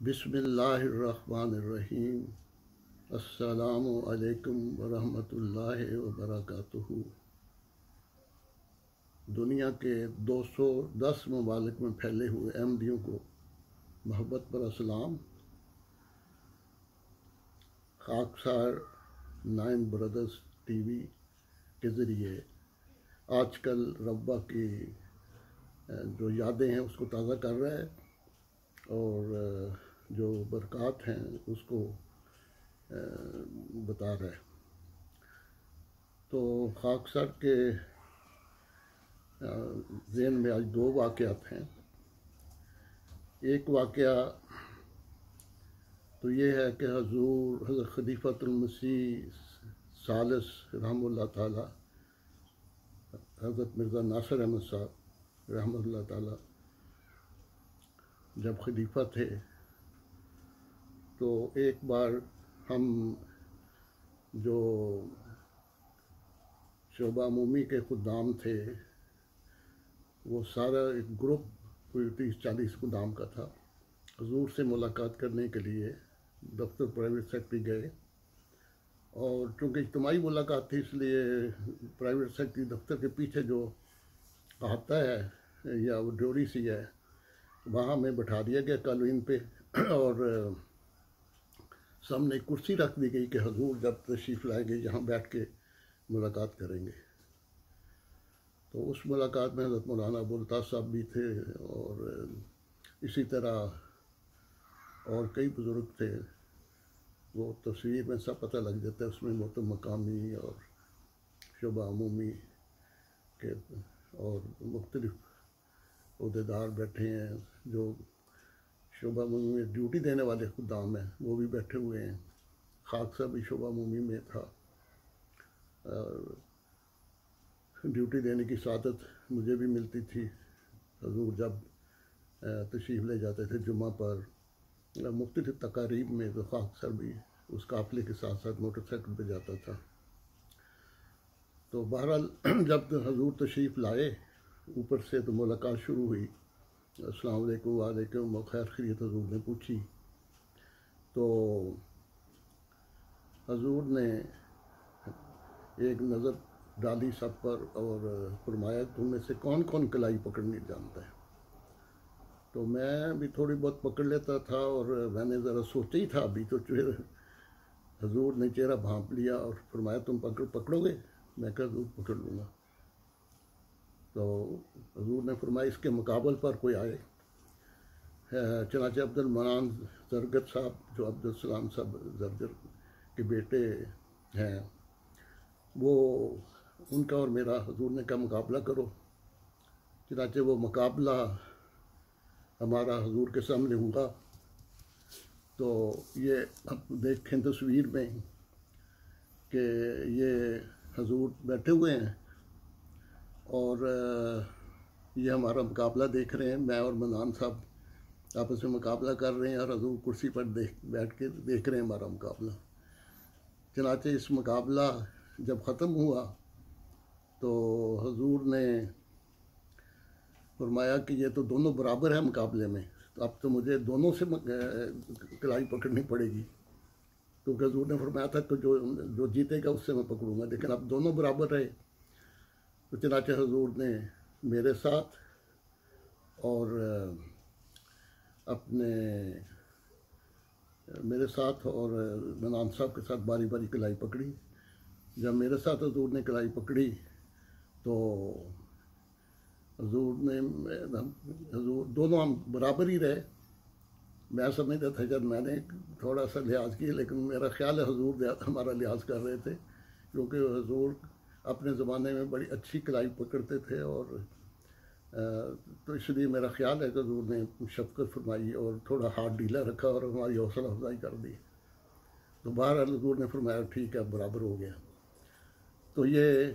بسم اللہ الرحمن الرحیم۔ السلام علیکم ورحمۃ اللہ وبرکاتہ۔ دنیا کے 210 ممالک میں پھیلے ہوئے احمدیوں کو محبت پر اسلام۔ خاکسار 9 بردرز ٹی وی کے ذریعے آج کل ربہ کی جو یادیں ہیں اس کو تازہ کر رہا ہے اور جو برکات ہیں اس کو بتا رہا ہے۔ تو خاکسار کے ذہن میں آج 2 واقعات ہیں۔ ایک واقعہ تو یہ ہے کہ حضرت خلیفۃ المسیح ثالث رحمہ اللہ تعالی، حضرت مرزا ناصر احمد صاحب رحمہ اللہ تعالی جب خلیفہ تھے تو ایک بار ہم جو شعبہ عمومی کے خدام تھے وہ سارا ایک گروپ کوئی 30-40 خدام کا تھا، حضور سے ملاقات کرنے کے لیے دفتر پرائیویٹ سیکٹری گئے، اور چونکہ اجتماعی ملاقات تھی اس لیے پرائیویٹ سیکٹری دفتر کے پیچھے جو آتا ہے یا وہ ڈیوری سی ہے وہاں ہمیں بٹھا دیا گیا کالوین پہ، اور سامنے ایک کرسی رکھ دی گئی کہ حضور جب تشریف لائیں گے یہاں بیٹھ کے ملاقات کریں گے۔ تو اس ملاقات میں حضرت مولانا ابو الطاف صاحب بھی تھے، اور اسی طرح اور کئی بزرگ تھے۔ وہ تصویر میں سب پتہ لگ جاتا ہے، اس میں محترم مقامی اور شعبہ عمومی کے اور مختلف عہدیدار بیٹھے ہیں، جو شعبہ عمومی میں ڈیوٹی دینے والے خدام ہیں وہ بھی بیٹھے ہوئے ہیں۔ خاکسار بھی شعبہ عمومی میں تھا، ڈیوٹی دینے کی سعادت مجھے بھی ملتی تھی۔ حضور جب تشریف لے جاتے تھے جمعہ پر مختلف تقاریب میں تو خاکسار بھی اس قافلے کے ساتھ ساتھ موٹر سائیکل پہ جاتا تھا۔ تو بہرحال جب حضور تشریف لائے اوپر سے تو ملاقات شروع ہوئی، السلام علیکم وعلیکم خیر خیریت حضور نے پوچھی، تو حضور نے ایک نظر ڈالی سب پر اور فرمایا تم میں سے کون کون کلائی پکڑنی جانتا ہے؟ تو میں بھی تھوڑی بہت پکڑ لیتا تھا، اور میں نے ذرا سوچا ہی تھا ابھی تو حضور نے چہرہ بھانپ لیا اور فرمایا تم پکڑو گے؟ میں کہا حضور پکڑ لوں گا۔ تو حضور نے فرمایا اس کے مقابل پر کوئی آئے۔ چنانچہ عبد المنان زرگر صاحب جو عبدالسلام صاحب زرگر کے بیٹے ہیں، وہ ان کا اور میرا حضور نے کہا مقابلہ کرو۔ چنانچہ وہ مقابلہ ہمارا حضور کے سامنے ہوا۔ تو یہ اب دیکھیں تصویر میں کہ یہ حضور بیٹھے ہوئے ہیں اور یہ ہمارا مقابلہ دیکھ رہے ہیں، میں اور منان صاحب آپس میں مقابلہ کر رہے ہیں، اور حضور کرسی پر بیٹھ کے دیکھ رہے ہیں ہمارا مقابلہ۔ چنانچہ اس مقابلہ جب ختم ہوا تو حضور نے فرمایا کہ یہ تو دونوں برابر ہیں مقابلے میں، تو اب تو مجھے دونوں سے کلائی پکڑنی پڑے گی، کیونکہ حضور نے فرمایا تھا کہ جو جیتے گا اس سے میں پکڑوں گا، لیکن اب دونوں برابر رہے۔ تو چنانچہ حضور نے میرے ساتھ اور منان صاحب کے ساتھ باری باری کلائی پکڑی۔ جب میرے ساتھ حضور نے کلائی پکڑی تو حضور دونوں ہم برابر ہی رہے۔ میں سمجھتا تھا جب میں نے تھوڑا سا لحاظ کیا، لیکن میرا خیال ہے حضور ہمارا لحاظ کر رہے تھے، کیونکہ حضور اپنے زمانے میں بڑی اچھی کلائی پکڑتے تھے، اور تو اس لیے میرا خیال ہے کہ حضور نے شفقت فرمائی اور تھوڑا ہاتھ ڈھیلا رکھا اور ہماری حوصلہ افزائی کر دی۔ تو بہرحال حضور نے فرمایا ٹھیک ہے برابر ہو گیا۔ تو یہ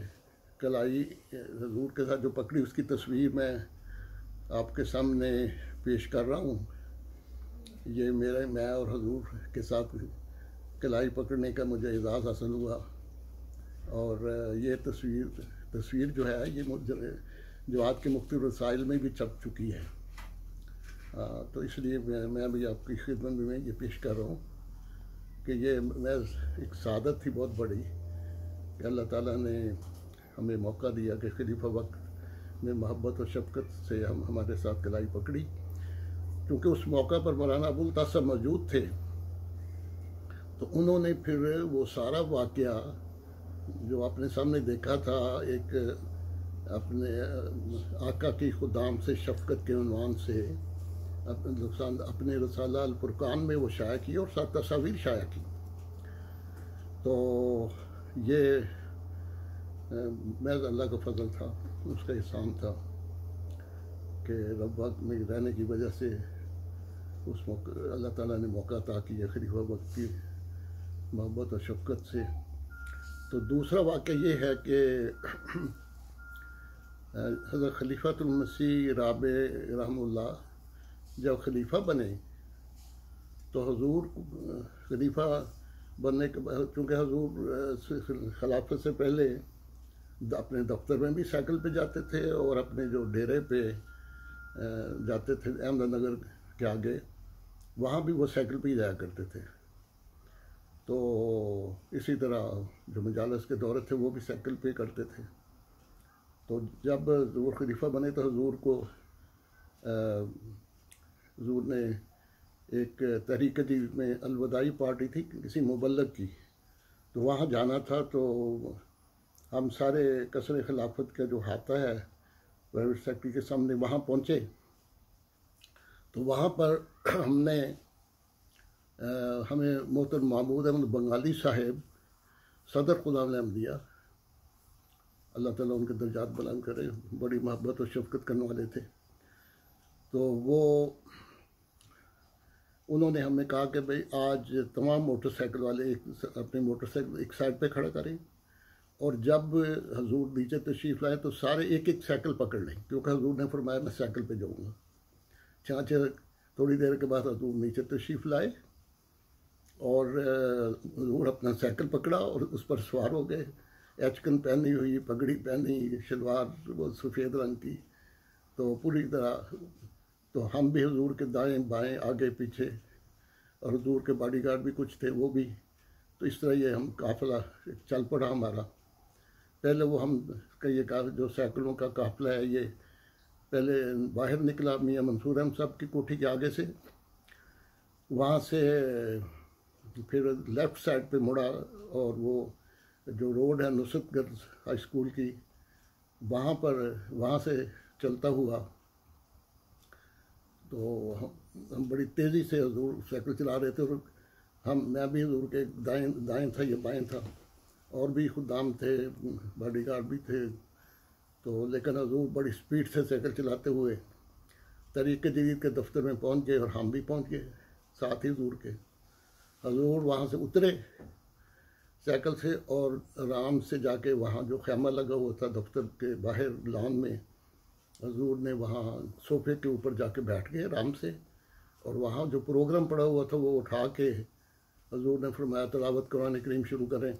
کلائی حضور کے ساتھ جو پکڑی اس کی تصویر میں آپ کے سامنے پیش کر رہا ہوں۔ یہ میں اور حضور کے ساتھ کلائی پکڑنے کا مجھے اعزاز حاصل ہوا، اور یہ تصویر جو ہے یہ جو آج کے مختلف رسائل میں بھی چھپ چکی ہے۔ ہاں، تو اس لیے میں بھی آپ کی خدمت میں یہ پیش کر رہا ہوں کہ یہ میں ایک سعادت تھی بہت بڑی کہ اللہ تعالیٰ نے ہمیں موقع دیا کہ خلیفہ وقت میں محبت و شفقت سے ہمارے ساتھ کلائی پکڑی. کیونکہ اس موقع پر مولانا ابوالقاسم موجود تھے تو انہوں نے پھر وہ سارا واقعہ جو اپنے سامنے دیکھا تھا، ایک اپنے آقا کی خدام سے شفقت کے عنوان سے اپنے رسالہ الفرقان میں وہ شائع کی اور ساتھ تصاویر شائع کی. تو یہ محض اللہ کا فضل تھا، اس کا احسان تھا کہ رب وقت میں رہنے کی وجہ سے اس موقع اللہ تعالیٰ نے موقع عطا کیا خلیفہ وقت کی محبت اور شفقت سے. تو دوسرا واقعہ یہ ہے کہ حضرت خلیفۃ المسیح رابع رحمہ اللہ جب خلیفہ بنے تو حضور خلیفہ بننے کے بعد، چونکہ حضور خلافت سے پہلے اپنے دفتر میں بھی سائیکل پہ جاتے تھے اور اپنے جو ڈیرے پہ جاتے تھے احمد نگر کے آگے، وہاں بھی وہ سائیکل پہ ہی جایا کرتے تھے. تو اسی طرح جو مجالس کے دورے تھے وہ بھی سائیکل پہ کرتے تھے. تو جب حضور خلیفہ بنے تو حضور نے ایک تحریک جدید میں الوداعی پارٹی تھی کسی مبلغ کی، تو وہاں جانا تھا. تو ہم سارے قصر خلافت کا جو احاطہ ہے پرائیویٹ سیکٹری کے سامنے وہاں پہنچے. تو وہاں پر ہمیں محترم محمود احمد بنگالی صاحب صدر خدام احمدیہ، اللہ تعالیٰ ان کے درجات بلند کرے، بڑی محبت اور شفقت کرنے والے تھے. تو انہوں نے ہمیں کہا کہ بھئی آج تمام موٹر سائیکل والے اپنے موٹر سائیکل ایک سائڈ پہ کھڑا کریں، اور جب حضور نیچے تشریف لائے تو سارے ایک ایک سائیکل پکڑ لیں، کیونکہ حضور نے فرمایا میں سائیکل پہ جاؤں گا. چانچہ تھوڑی دیر کے بعد حضور نیچے تشریف لائے اور حضور اپنا سائیکل پکڑا اور اس پر سوار ہو گئے. ایچکن پہنی ہوئی، پگڑی پہنی، شلوار وہ سفید رنگ کی، تو پوری طرح. تو ہم بھی حضور کے دائیں بائیں آگے پیچھے، اور حضور کے باڈی گارڈ بھی کچھ تھے وہ بھی. تو اس طرح یہ ہم قافلہ چل پڑا ہمارا. پہلے وہ ہم کا یہ جو سائیکلوں کا قافلہ ہے یہ پہلے باہر نکلا میاں منصور احمد صاحب کی کوٹھی کے آگے سے، وہاں سے پھر لیفٹ سائڈ پہ مڑا اور وہ جو روڈ ہے نصرت گنج ہائی اسکول کی وہاں سے چلتا ہوا. تو ہم بڑی تیزی سے حضور سائیکل چلا رہے تھے، اور میں بھی حضور کے دائیں تھا، یہ بائیں تھا، اور بھی خدام تھے، باڈی گارڈ بھی تھے. تو لیکن حضور بڑی سپیڈ سے سائیکل چلاتے ہوئے تحریک جدید کے دفتر میں پہنچ گئے، اور ہم بھی پہنچ گئے ساتھ ہی حضور کے. حضور وہاں سے اترے سائیکل سے اور آرام سے جا کے وہاں جو خیمہ لگا ہوا تھا دفتر کے باہر لان میں، حضور نے وہاں صوفے کے اوپر جا کے بیٹھ گئے آرام سے. اور وہاں جو پروگرام پڑا ہوا تھا وہ اٹھا کے حضور نے فرمایا تلاوت قرآن کریم شروع کریں.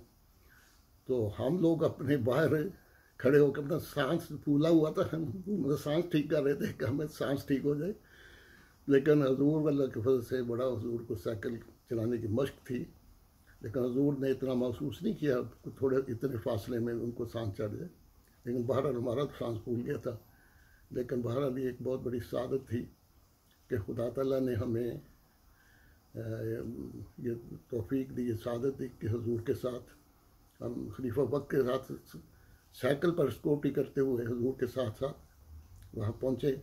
تو ہم لوگ اپنے باہر کھڑے ہو کے اپنا سانس پھولا ہوا تھا، ہم سانس ٹھیک کر رہے تھے کہ ہمیں سانس ٹھیک ہو جائے. لیکن حضور اللہ کے فضل سے بڑا حضور کو سائیکل چلانے کی مشق تھی، لیکن حضور نے اتنا محسوس نہیں کیا تھوڑے اتنے فاصلے میں ان کو سانس چڑھ جائے. لیکن بہرحال ہمارا تو سانس پھول گیا تھا. لیکن بہرحال یہ ایک بہت بڑی سعادت تھی کہ خدا تعالیٰ نے ہمیں یہ توفیق دی، یہ سعادت دی کہ حضور کے ساتھ ہم خلیفہ وقت کے ساتھ سائیکل پر اسکوٹی کرتے ہوئے حضور کے ساتھ ساتھ وہاں پہنچے.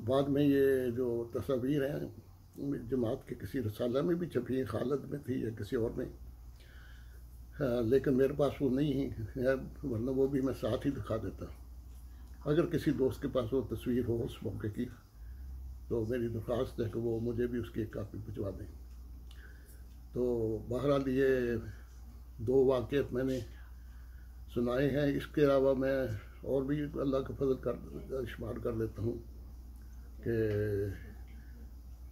بعد میں یہ جو تصاویر ہیں جماعت کے کسی رسالہ میں بھی چھپی ہیں، خالد میں تھی یا کسی اور میں، لیکن میرے پاس وہ نہیں ہے، ورنہ وہ بھی میں ساتھ ہی دکھا دیتا. اگر کسی دوست کے پاس وہ تصویر ہو اس موقع کی تو میری درخواست ہے کہ وہ مجھے بھی اس کی ایک کاپی بھجوا دیں. تو بہرحال یہ دو واقعات میں نے سنائے ہیں. اس کے علاوہ میں اور بھی اللہ کا فضل شمار کر لیتا ہوں کہ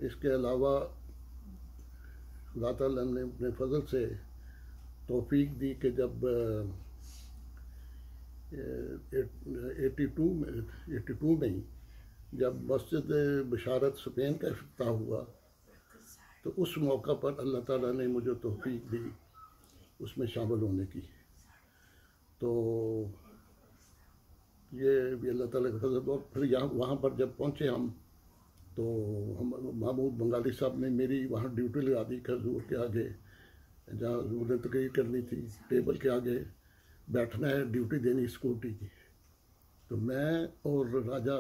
اس کے علاوہ اللہ تعالیٰ نے اپنے فضل سے توفیق دی کہ جب 82 میں جب مسجد بشارت اسپین کا افتتاح ہوا تو اس موقع پر اللہ تعالیٰ نے مجھے توفیق دی اس میں شامل ہونے کی. تو یہ بھی اللہ تعالیٰ کا فضل. اور پھر یہاں وہاں پر جب پہنچے ہم تو ہم محمود بنگالی صاحب نے میری وہاں ڈیوٹی لگا دی حضور کے آگے, جہاں حضور نے تقریر کرنی تھی, ٹیبل کے آگے بیٹھنا ہے, ڈیوٹی دینی سیکورٹی کی. تو میں اور راجہ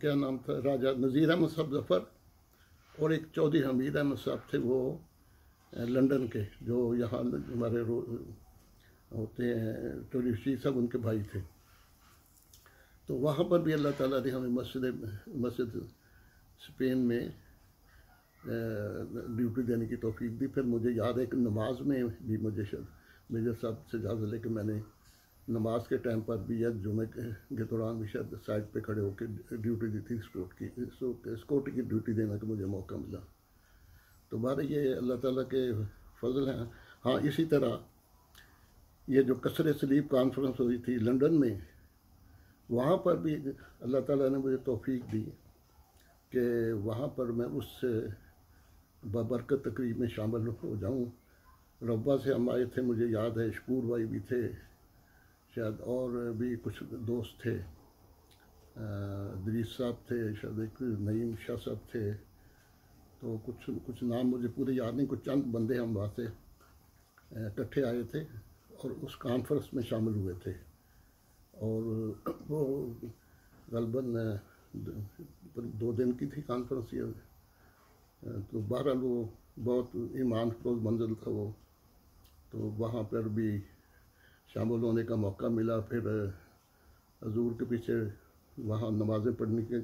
کیا نام تھا, راجہ نذیر احمد صاحب ظفر, اور ایک چودھری حمید احمد صاحب تھے, وہ لنڈن کے, جو یہاں ہمارے ہوتے ہیں چودھری رشید صاحب, ان کے بھائی تھے. تو وہاں پر بھی اللہ تعالیٰ نے ہمیں مسجد اسپین میں ڈیوٹی دینے کی توفیق دی. پھر مجھے یاد ہے کہ نماز میں بھی مجھے میجر صاحب سے اجازت لے کے میں نے نماز کے ٹائم پر بھی یا جمعے کے دوران بھی شاید سائڈ پہ کھڑے ہو کے ڈیوٹی دی تھی, اسکورٹ کی ڈیوٹی دینے کا مجھے موقع ملا. تو بارے یہ اللہ تعالیٰ کے فضل ہیں. ہاں, اسی طرح یہ جو کثر صلیب کانفرنس ہوئی تھی لنڈن میں, وہاں پر بھی اللہ تعالیٰ نے مجھے توفیق دی کہ وہاں پر میں اس بابرکت تقریب میں شامل ہو جاؤں. ربا سے ہم آئے تھے, مجھے یاد ہے شکور بھائی بھی تھے شاید, اور بھی کچھ دوست تھے, دریس صاحب تھے شاید, ایک نعیم شاہ صاحب تھے. تو کچھ نام مجھے پورے یاد نہیں, کچھ چند بندے ہم وہاں سے اکٹھے آئے تھے اور اس کانفرنس میں شامل ہوئے تھے. اور وہ غالباً 2 دن کی تھی کانفرنس یہ. تو بہرحال وہ بہت ایمان فروز منزل تھا وہ. تو وہاں پر بھی شامل ہونے کا موقع ملا. پھر حضور کے پیچھے وہاں نمازیں پڑھنے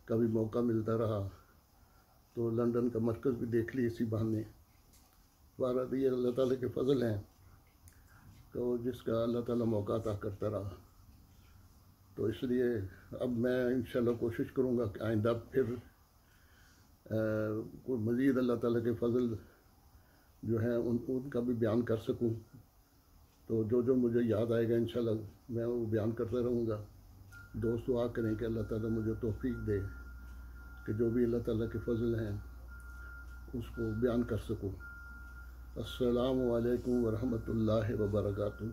کا بھی موقع ملتا رہا. تو لنڈن کا مرکز بھی دیکھ لی اسی بہانے. بہرحال یہ اللہ تعالیٰ کے فضل ہیں تو جس کا اللہ تعالیٰ موقع عطا کرتا رہا. تو اس لیے اب میں انشاءاللہ کوشش کروں گا کہ آئندہ پھر کوئی مزید اللہ تعالیٰ کے فضل جو ہیں ان کا بھی بیان کر سکوں. تو جو مجھے یاد آئے گا انشاءاللہ میں وہ بیان کرتا رہوں گا. دوست دعا کریں کہ اللہ تعالیٰ مجھے توفیق دے کہ جو بھی اللہ تعالیٰ کے فضل ہیں اس کو بیان کر سکوں. السلام علیکم ورحمۃ اللہ وبرکاتہ.